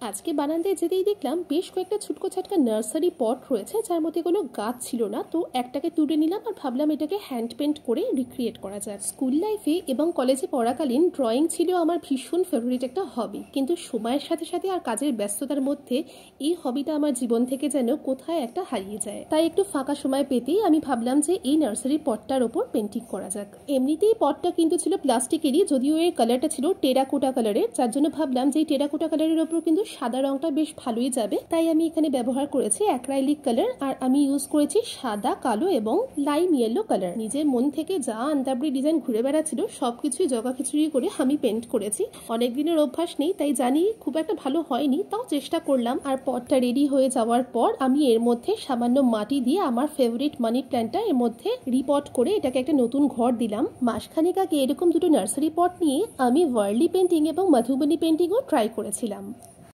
আজকে বারান্দায় যেতেই দেখলাম বেশ কয়েকটা ছুটকো ছাটকা নার্সারি পট রয়েছে, যার মধ্যে কোনো গাছ ছিল না। তো একটাকে তুলে নিলাম আর ভাবলাম এটাকে হ্যান্ড পেন্ট করে রিক্রিয়েট করা যায়। স্কুল লাইফে এবং কলেজে পড়াকালীন ড্রয়িং ছিল আমার ভীষণ ফেভারিট একটা হবি, কিন্তু সময়ের সাথে সাথে আর কাজের ব্যস্ততার মধ্যে এই হবিটা আমার জীবন থেকে যেন কোথায় একটা হারিয়ে যায়। তাই একটু ফাঁকা সময় পেতেই আমি ভাবলাম যে এই নার্সারি পটটার ওপর পেন্টিং করা যাক। এমনিতেই পটটা কিন্তু ছিল প্লাস্টিকেরই, যদিও এর কালারটা ছিল টেরাকোটা কালারের, যার জন্য ভাবলাম যে এই টেরাকোটা কালারের ওপর কিন্তু সাদা রংটা বেশ ভালোই যাবে। তাই আমি এখানে ব্যবহার করেছি অ্যাক্রাইলিক কালার, আর আমি ইউজ করেছি সাদা, কালো এবং লাইম ইয়েলো কালার। নিজের মন থেকে যা আন্তাবড়ি ডিজাইন ঘুরে বেড়াচ্ছিল সবকিছুই জগা খিচুড়ি করে আমি পেন্ট করেছি। অনেক দিনের অভ্যাস নেই, তাই জানি খুব একটা ভালো হয়নি, তাও চেষ্টা করলাম। আর পটটা রেডি হয়ে যাওয়ার পর আমি এর মধ্যে সামান্য মাটি দিয়ে আমার ফেভারিট মানি প্ল্যান্টটা এর মধ্যে রিপট করে এটাকে একটা নতুন ঘর দিলাম। মাসখানেক আগে এরকম দুটো নার্সারি পট নিয়ে আমি ওয়ার্লি পেন্টিং এবং মধুবনী পেন্টিংও ট্রাই করেছিলাম।